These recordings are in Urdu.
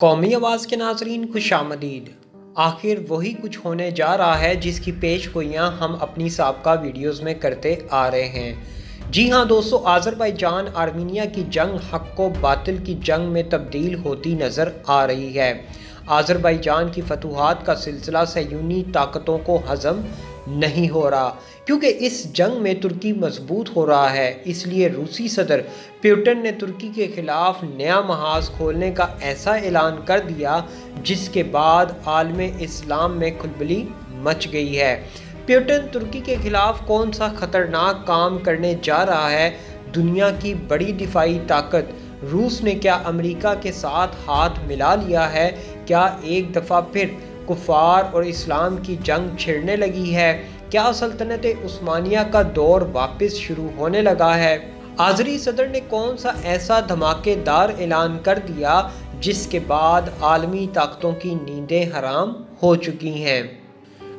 قومی آواز کے ناظرین خوش آمدید۔ آخر وہی کچھ ہونے جا رہا ہے جس کی پیش گوئیاں ہم اپنی سابقہ ویڈیوز میں کرتے آ رہے ہیں۔ جی ہاں دوستو، آذربائیجان آرمینیا کی جنگ حق و باطل کی جنگ میں تبدیل ہوتی نظر آ رہی ہے۔ آذربائیجان کی فتوحات کا سلسلہ صہیونی طاقتوں کو ہضم نہیں ہو رہا، کیونکہ اس جنگ میں ترکی مضبوط ہو رہا ہے۔ اس لیے روسی صدر پیوٹن نے ترکی کے خلاف نیا محاذ کھولنے کا ایسا اعلان کر دیا جس کے بعد عالم اسلام میں کھلبلی مچ گئی ہے۔ پیوٹن ترکی کے خلاف کون سا خطرناک کام کرنے جا رہا ہے؟ دنیا کی بڑی دفاعی طاقت روس نے کیا امریکہ کے ساتھ ہاتھ ملا لیا ہے؟ کیا ایک دفعہ پھر کفار اور اسلام کی جنگ چھڑنے لگی ہے؟ کیا سلطنت عثمانیہ کا دور واپس شروع ہونے لگا ہے؟ آذری صدر نے کون سا ایسا دھماکے دار اعلان کر دیا جس کے بعد عالمی طاقتوں کی نیندیں حرام ہو چکی ہیں؟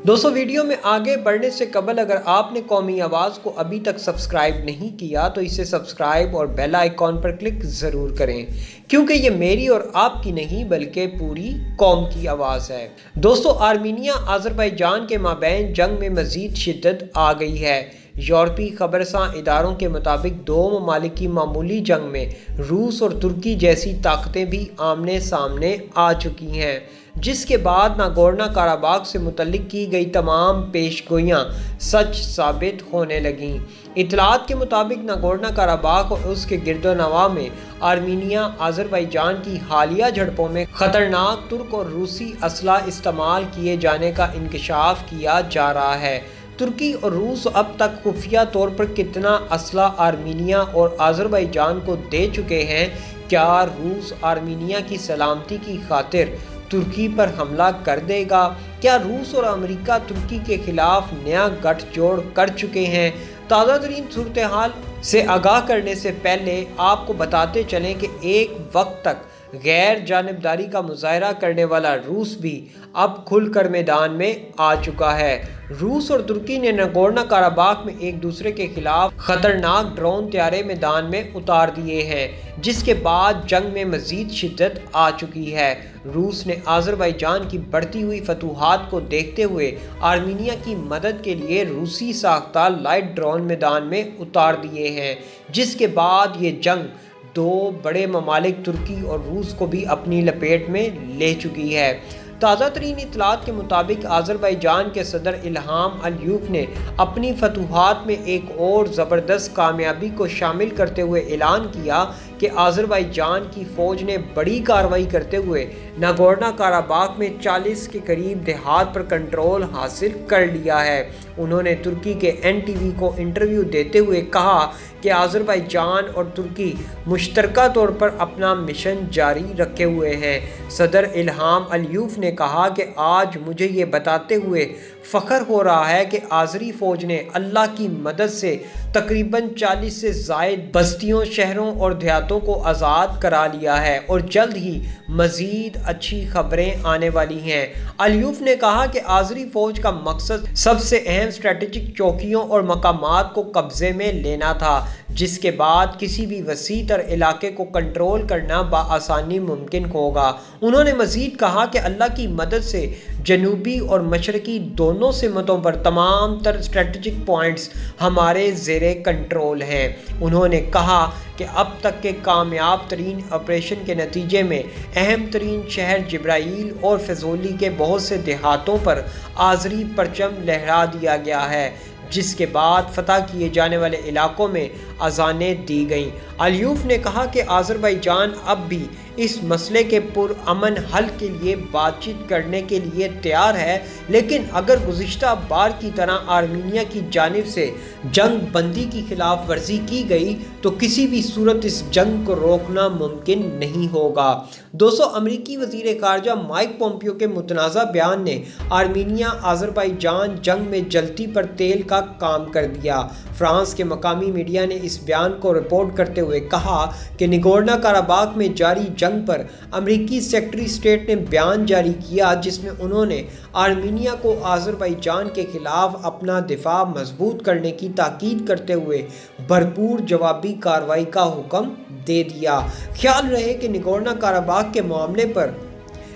دوستو، ویڈیو میں آگے بڑھنے سے قبل اگر آپ نے قومی آواز کو ابھی تک سبسکرائب نہیں کیا تو اسے سبسکرائب اور بیل آئیکن پر کلک ضرور کریں، کیونکہ یہ میری اور آپ کی نہیں بلکہ پوری قوم کی آواز ہے۔ دوستو، آرمینیا آذربائیجان کے مابین جنگ میں مزید شدت آ گئی ہے۔ یورپی خبررساں اداروں کے مطابق دو ممالک کی معمولی جنگ میں روس اور ترکی جیسی طاقتیں بھی آمنے سامنے آ چکی ہیں، جس کے بعد ناگورنو قراباخ سے متعلق کی گئی تمام پیش گوئیاں سچ ثابت ہونے لگیں۔ اطلاعات کے مطابق ناگورنو قراباخ اور اس کے گرد و نواح میں آرمینیا آذربائیجان کی حالیہ جھڑپوں میں خطرناک ترک اور روسی اسلحہ استعمال کیے جانے کا انکشاف کیا جا رہا ہے۔ ترکی اور روس اب تک خفیہ طور پر کتنا اسلحہ آرمینیا اور آذربائیجان کو دے چکے ہیں؟ کیا روس آرمینیا کی سلامتی کی خاطر ترکی پر حملہ کر دے گا؟ کیا روس اور امریکہ ترکی کے خلاف نیا گٹھ جوڑ کر چکے ہیں؟ تازہ ترین صورتحال سے آگاہ کرنے سے پہلے آپ کو بتاتے چلیں کہ ایک وقت تک غیر جانبداری کا مظاہرہ کرنے والا روس بھی اب کھل کر میدان میں آ چکا ہے۔ روس اور ترکی نے ناگورنو قراباخ میں ایک دوسرے کے خلاف خطرناک ڈرون طیارے میدان میں اتار دیے ہیں، جس کے بعد جنگ میں مزید شدت آ چکی ہے۔ روس نے آذربائیجان کی بڑھتی ہوئی فتوحات کو دیکھتے ہوئے آرمینیا کی مدد کے لیے روسی ساختہ لائٹ ڈرون میدان میں اتار دیے ہیں، جس کے بعد یہ جنگ دو بڑے ممالک ترکی اور روس کو بھی اپنی لپیٹ میں لے چکی ہے۔ تازہ ترین اطلاعات کے مطابق آذربائیجان کے صدر الہام علیوف نے اپنی فتوحات میں ایک اور زبردست کامیابی کو شامل کرتے ہوئے اعلان کیا کہ آذربائیجان کی فوج نے بڑی کارروائی کرتے ہوئے ناگورنو قراباخ میں 40 کے قریب دیہات پر کنٹرول حاصل کر لیا ہے۔ انہوں نے ترکی کے NTV کو انٹرویو دیتے ہوئے کہا کہ آذربائیجان اور ترکی مشترکہ طور پر اپنا مشن جاری رکھے ہوئے ہیں۔ صدر الہام علیوف نے کہا کہ آج مجھے یہ بتاتے ہوئے فخر ہو رہا ہے کہ آذری فوج نے اللہ کی مدد سے تقریباً 40 سے زائد بستیوں، شہروں اور دیہاتوں کو آزاد کرا لیا ہے اور جلد ہی مزید اچھی خبریں آنے والی ہیں۔ علیوف نے کہا کہ آذری فوج کا مقصد سب سے اہم اسٹریٹجک چوکیوں اور مقامات کو قبضے میں لینا تھا، جس کے بعد کسی بھی وسیع تر علاقے کو کنٹرول کرنا بآسانی ممکن ہوگا۔ انہوں نے مزید کہا کہ اللہ کی مدد سے جنوبی اور مشرقی دونوں سمتوں پر تمام تر اسٹریٹجک پوائنٹس ہمارے زیر کنٹرول ہیں۔ انہوں نے کہا کہ اب تک کے کامیاب ترین آپریشن کے نتیجے میں اہم ترین شہر جبرائیل اور فضولی کے بہت سے دیہاتوں پر آذری پرچم لہرا دیا گیا ہے، جس کے بعد فتح کیے جانے والے علاقوں میں اذانیں دی گئیں۔ علیوف نے کہا کہ آذربائیجان اب بھی اس مسئلے کے پرامن حل کے لیے بات چیت کرنے کے لیے تیار ہے، لیکن اگر گزشتہ بار کی طرح آرمینیا کی جانب سے جنگ بندی کی خلاف ورزی کی گئی تو کسی بھی صورت اس جنگ کو روکنا ممکن نہیں ہوگا۔ دوستو، امریکی وزیر خارجہ مائک پومپیو کے متنازع بیان نے آرمینیا آذربائیجان جنگ میں جلتی پر تیل کا کام کر دیا۔ فرانس کے مقامی میڈیا نے اس بیان کو رپورٹ کرتے ہوئے کہا کہ ناگورنو قراباخ میں جاری جنگ پر امریکی سیکرٹری اسٹیٹ نے بیان جاری کیا، جس میں انہوں نے آرمینیا کو آذربائیجان کے خلاف اپنا دفاع مضبوط کرنے کی تاکید کرتے ہوئے بھرپور جوابی کارروائی کا حکم دے دیا۔ خیال رہے کہ ناگورنو قراباخ کے معاملے پر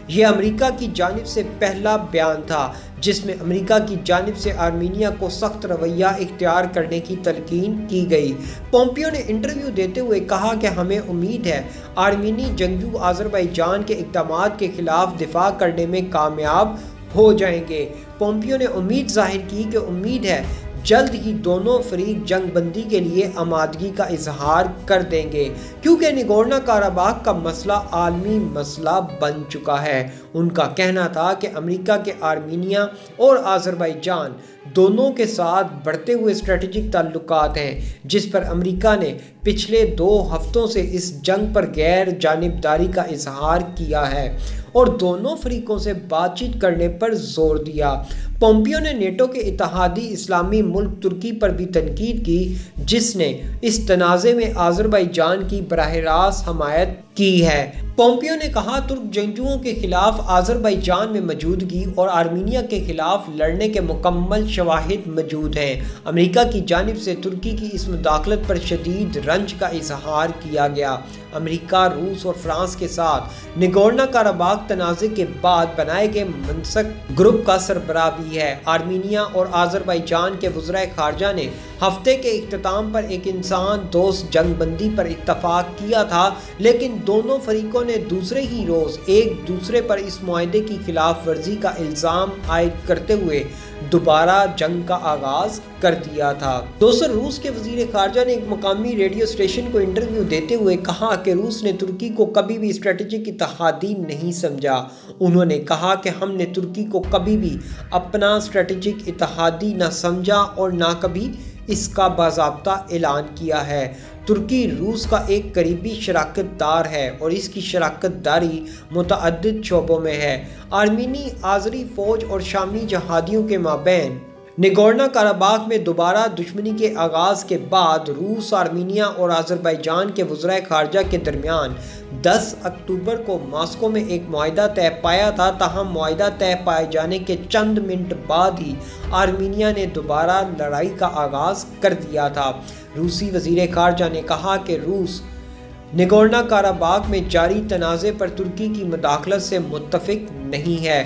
یہ امریکہ کی جانب سے پہلا بیان تھا جس میں امریکہ کی جانب سے آرمینیا کو سخت رویہ اختیار کرنے کی تلقین کی گئی۔ پومپیو نے انٹرویو دیتے ہوئے کہا کہ ہمیں امید ہے آرمینی جنگجو آذربائیجان کے اقدامات کے خلاف دفاع کرنے میں کامیاب ہو جائیں گے۔ پومپیو نے امید ظاہر کی کہ امید ہے جلد ہی دونوں فریق جنگ بندی کے لیے آمادگی کا اظہار کر دیں گے کیونکہ نگورنو قرباخ کا مسئلہ عالمی مسئلہ بن چکا ہے۔ ان کا کہنا تھا کہ امریکہ کے آرمینیا اور آذربائیجان دونوں کے ساتھ بڑھتے ہوئے اسٹریٹجک تعلقات ہیں جس پر امریکہ نے پچھلے 2 ہفتوں سے اس جنگ پر غیر جانبداری کا اظہار کیا ہے اور دونوں فریقوں سے بات چیت کرنے پر زور دیا۔ پومپیو نے نیٹو کے اتحادی اسلامی ملک ترکی پر بھی تنقید کی جس نے اس تنازع میں آذربائیجان کی براہ راست حمایت کی ہے۔ پومپیو نے کہا ترک جنگجوؤں کے خلاف آذربائیجان میں موجودگی اور آرمینیا کے خلاف لڑنے کے مکمل شواہد موجود ہیں۔ امریکہ کی جانب سے ترکی کی اس مداخلت پر شدید رنج کا اظہار کیا گیا۔ امریکہ، روس اور فرانس کے ساتھ نگورنو قرباخ تنازع کے بعد بنائے گئے منسق گروپ کا سربراہ بھی ہے۔ آرمینیا اور آذربائیجان کے وزرائے خارجہ نے ہفتے کے اختتام پر ایک انسان دوست جنگ بندی پر اتفاق کیا تھا لیکن دونوں فریقوں نے دوسرے ہی روز ایک دوسرے پر اس معاہدے کی خلاف ورزی کا الزام عائد کرتے ہوئے دوبارہ جنگ کا آغاز کر دیا تھا۔ روس کے وزیر خارجہ نے ایک مقامی ریڈیو اسٹیشن کو انٹرویو دیتے ہوئے کہا کہ روس نے ترکی کو کبھی بھی اسٹریٹجک اتحادی نہیں سمجھا۔ انہوں نے کہا کہ ہم نے ترکی کو کبھی بھی اپنا اسٹریٹجک اتحادی نہ سمجھا اور نہ کبھی اس کا باضابطہ اعلان کیا ہے۔ ترکی روس کا ایک قریبی شراکت دار ہے اور اس کی شراکت داری متعدد شعبوں میں ہے۔ آرمینی آذری فوج اور شامی جہادیوں کے مابین نگورنو قرباخ میں دوبارہ دشمنی کے آغاز کے بعد روس، آرمینیا اور آذربائیجان کے وزرائے خارجہ کے درمیان 10 اکتوبر کو ماسکو میں ایک معاہدہ طے پایا تھا۔ تاہم معاہدہ طے پائے جانے کے چند منٹ بعد ہی آرمینیا نے دوبارہ لڑائی کا آغاز کر دیا تھا۔ روسی وزیر خارجہ نے کہا کہ روس نگورنو قرباخ میں جاری تنازع پر ترکی کی مداخلت سے متفق نہیں ہے۔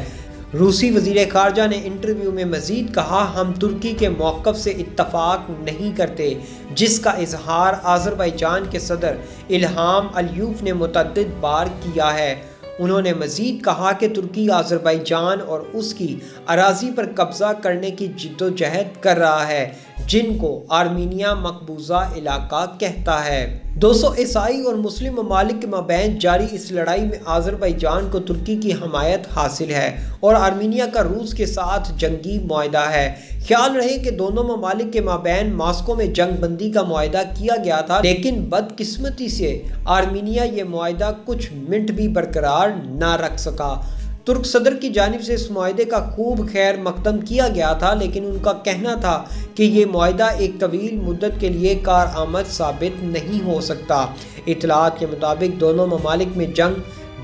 روسی وزیر خارجہ نے انٹرویو میں مزید کہا ہم ترکی کے موقف سے اتفاق نہیں کرتے جس کا اظہار آذربائیجان کے صدر الہام علیوف نے متعدد بار کیا ہے۔ انہوں نے مزید کہا کہ ترکی آذربائیجان اور اس کی اراضی پر قبضہ کرنے کی جدوجہد کر رہا ہے جن کو آرمینیا مقبوضہ علاقہ کہتا ہے۔ عیسائی اور مسلم ممالک کے مابین جاری اس لڑائی میں آذربائیجان کو ترکی کی حمایت حاصل ہے اور آرمینیا کا روس کے ساتھ جنگی معاہدہ ہے۔ خیال رہے کہ دونوں ممالک کے مابین ماسکو میں جنگ بندی کا معاہدہ کیا گیا تھا لیکن بدقسمتی سے آرمینیا یہ معاہدہ کچھ منٹ بھی برقرار نہ رکھ سکا۔ ترک صدر کی جانب سے اس معاہدے کا خوب خیر مقدم کیا گیا تھا لیکن ان کا کہنا تھا کہ یہ معاہدہ ایک طویل مدت کے لیے کارآمد ثابت نہیں ہو سکتا۔ اطلاعات کے مطابق دونوں ممالک میں جنگ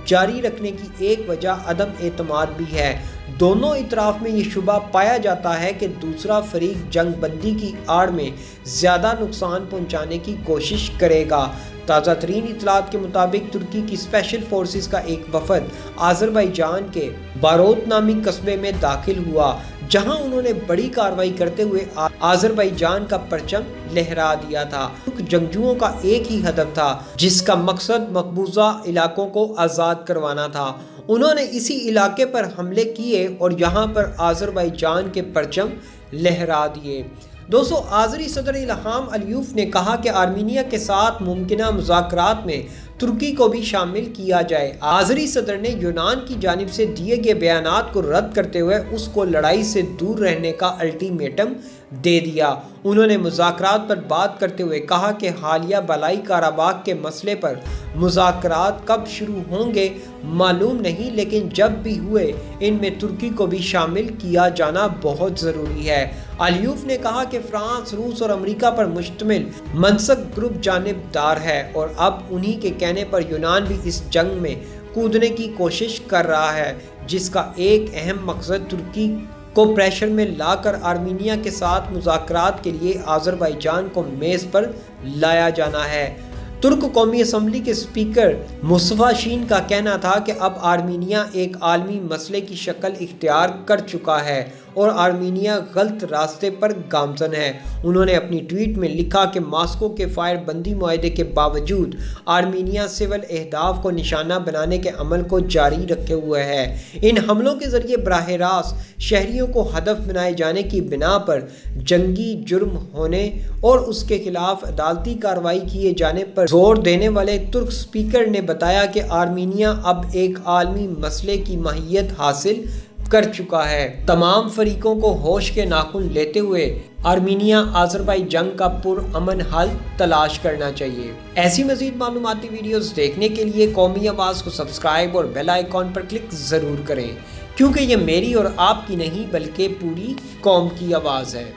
جاری رکھنے کی ایک وجہ عدم اعتماد بھی ہے۔ دونوں اطراف میں یہ شبہ پایا جاتا ہے کہ دوسرا فریق جنگ بندی کی آڑ میں زیادہ نقصان پہنچانے کی کوشش کرے گا۔ تازہ ترین اطلاعات کے مطابق ترکی کی اسپیشل فورسز کا ایک وفد آذربائیجان کے باروت نامی قصبے میں داخل ہوا جہاں انہوں نے بڑی کارروائی کرتے ہوئے آذربائیجان کا پرچم لہرا دیا تھا۔ ترک جنگجوؤں کا ایک ہی ہدف تھا جس کا مقصد مقبوضہ علاقوں کو آزاد کروانا تھا۔ انہوں نے اسی علاقے پر حملے کیے اور یہاں پر آذربائیجان کے پرچم لہرا دیے۔ آذری صدر الہام علیوف نے کہا کہ آرمینیا کے ساتھ ممکنہ مذاکرات میں ترکی کو بھی شامل کیا جائے۔ آذری صدر نے یونان کی جانب سے دیے گئے بیانات کو رد کرتے ہوئے اس کو لڑائی سے دور رہنے کا الٹیمیٹم دے دیا۔ انہوں نے مذاکرات پر بات کرتے ہوئے کہا کہ حالیہ بالائی قرباخ کے مسئلے پر مذاکرات کب شروع ہوں گے معلوم نہیں لیکن جب بھی ہوئے ان میں ترکی کو بھی شامل کیا جانا بہت ضروری ہے۔ علیوف نے کہا کہ فرانس، روس اور امریکہ پر مشتمل منسق گروپ جانبدار ہے اور اب انہی کے کہنے پر یونان بھی اس جنگ میں کودنے کی کوشش کر رہا ہے جس کا ایک اہم مقصد ترکی کو پریشر میں لا کر آرمینیا کے ساتھ مذاکرات کے لیے آذربائیجان کو میز پر لایا جانا ہے۔ ترک قومی اسمبلی کے اسپیکر مصطفی شین کا کہنا تھا کہ اب آرمینیا ایک عالمی مسئلے کی شکل اختیار کر چکا ہے اور آرمینیا غلط راستے پر گامزن ہے۔ انہوں نے اپنی ٹویٹ میں لکھا کہ ماسکو کے فائر بندی معاہدے کے باوجود آرمینیا سول اہداف کو نشانہ بنانے کے عمل کو جاری رکھے ہوئے ہے۔ ان حملوں کے ذریعے براہ راست شہریوں کو ہدف بنائے جانے کی بنا پر جنگی جرم ہونے اور اس کے خلاف عدالتی کارروائی کیے جانے پر زور دینے والے ترک اسپیکر نے بتایا کہ آرمینیا اب ایک عالمی مسئلے کی ماہیت حاصل کر چکا ہے۔ تمام فریقوں کو ہوش کے ناخن لیتے ہوئے آرمینیا آذربائیجان کا پرامن حل تلاش کرنا چاہیے۔ ایسی مزید معلوماتی ویڈیوز دیکھنے کے لیے قومی آواز کو سبسکرائب اور بیل آئیکن پر کلک ضرور کریں، کیونکہ یہ میری اور آپ کی نہیں بلکہ پوری قوم کی آواز ہے۔